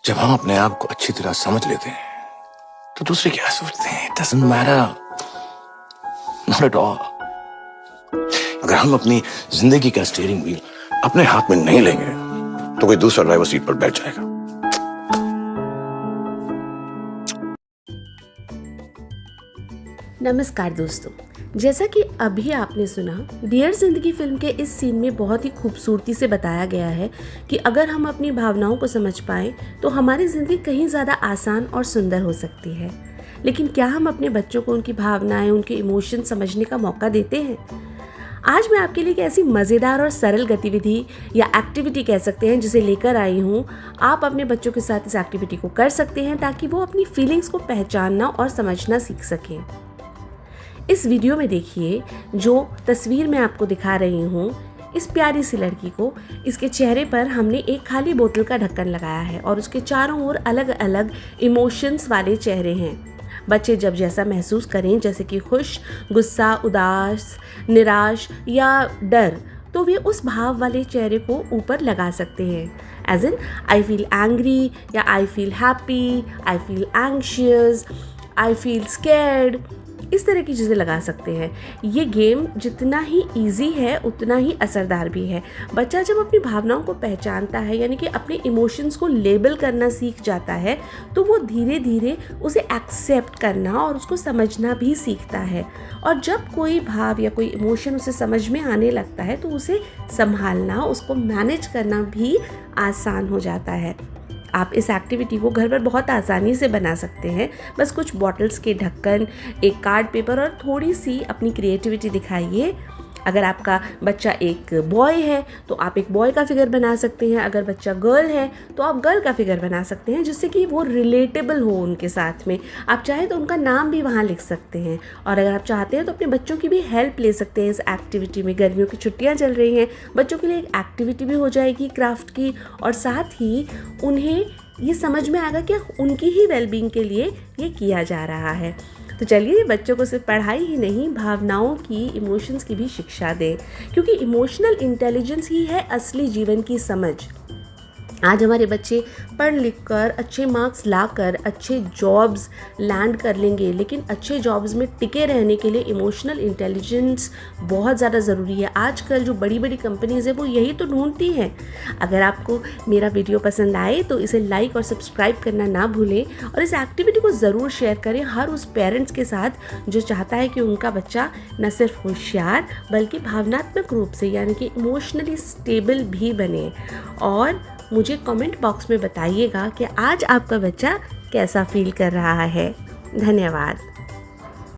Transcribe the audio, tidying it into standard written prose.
जब हम अपने आप को अच्छी तरह समझ लेते हैं तो दूसरे क्या सोचते हैं it doesn't matter, not at all. अगर हम अपनी जिंदगी का स्टीयरिंग व्हील अपने हाथ में नहीं लेंगे तो कोई दूसरा ड्राइवर सीट पर बैठ जाएगा। नमस्कार दोस्तों, जैसा कि अभी आपने सुना, डियर जिंदगी फिल्म के इस सीन में बहुत ही खूबसूरती से बताया गया है कि अगर हम अपनी भावनाओं को समझ पाएं तो हमारी ज़िंदगी कहीं ज़्यादा आसान और सुंदर हो सकती है। लेकिन क्या हम अपने बच्चों को उनकी भावनाएं, उनके इमोशन समझने का मौका देते हैं? आज मैं आपके लिए एक ऐसी मज़ेदार और सरल गतिविधि या एक्टिविटी कह सकते हैं जिसे लेकर आई हूँ। आप अपने बच्चों के साथ इस एक्टिविटी को कर सकते हैं ताकि वो अपनी फीलिंग्स को पहचानना और समझना सीख सकें। इस वीडियो में देखिए, जो तस्वीर मैं आपको दिखा रही हूँ, इस प्यारी सी लड़की को, इसके चेहरे पर हमने एक खाली बोतल का ढक्कन लगाया है और उसके चारों ओर अलग अलग इमोशंस वाले चेहरे हैं। बच्चे जब जैसा महसूस करें, जैसे कि खुश, गुस्सा, उदास, निराश या डर, तो वे उस भाव वाले चेहरे को ऊपर लगा सकते हैं। As in I feel angry या I feel happy, I feel anxious, I feel scared, इस तरह की चीज़ें लगा सकते हैं। ये गेम जितना ही इजी है उतना ही असरदार भी है। बच्चा जब अपनी भावनाओं को पहचानता है, यानी कि अपने इमोशंस को लेबल करना सीख जाता है, तो वो धीरे धीरे उसे एक्सेप्ट करना और उसको समझना भी सीखता है। और जब कोई भाव या कोई इमोशन उसे समझ में आने लगता है तो उसे संभालना, उसको मैनेज करना भी आसान हो जाता है। आप इस एक्टिविटी को घर पर बहुत आसानी से बना सकते हैं। बस कुछ बॉटल्स के ढक्कन, एक कार्ड पेपर और थोड़ी सी अपनी क्रिएटिविटी दिखाइए। अगर आपका बच्चा एक बॉय है तो आप एक बॉय का फिगर बना सकते हैं। अगर बच्चा गर्ल है तो आप गर्ल का फिगर बना सकते हैं, जिससे कि वो रिलेटेबल हो उनके साथ में। आप चाहें तो उनका नाम भी वहाँ लिख सकते हैं। और अगर आप चाहते हैं तो अपने बच्चों की भी हेल्प ले सकते हैं इस एक्टिविटी में। गर्मियों की छुट्टियाँ चल रही हैं, बच्चों के लिए एक एक्टिविटी भी हो जाएगी क्राफ्ट की, और साथ ही उन्हें ये समझ में आएगा कि उनकी ही वेलबींग के लिए ये किया जा रहा है। तो चलिए, बच्चों को सिर्फ पढ़ाई ही नहीं, भावनाओं की, इमोशंस की भी शिक्षा दें, क्योंकि इमोशनल इंटेलिजेंस ही है असली जीवन की समझ। आज हमारे बच्चे पढ़ लिख कर, अच्छे मार्क्स लाकर अच्छे जॉब्स लैंड कर लेंगे, लेकिन अच्छे जॉब्स में टिके रहने के लिए इमोशनल इंटेलिजेंस बहुत ज़्यादा ज़रूरी है। आजकल जो बड़ी बड़ी कंपनीज़ हैं वो यही तो ढूंढती हैं। अगर आपको मेरा वीडियो पसंद आए तो इसे लाइक और सब्सक्राइब करना ना भूलें, और इस एक्टिविटी को ज़रूर शेयर करें हर उस पेरेंट्स के साथ जो चाहता है कि उनका बच्चा न सिर्फ होशियार बल्कि भावनात्मक रूप से, यानी कि इमोशनली स्टेबल भी बने। और मुझे कमेंट बॉक्स में बताइएगा कि आज आपका बच्चा कैसा फील कर रहा है। धन्यवाद।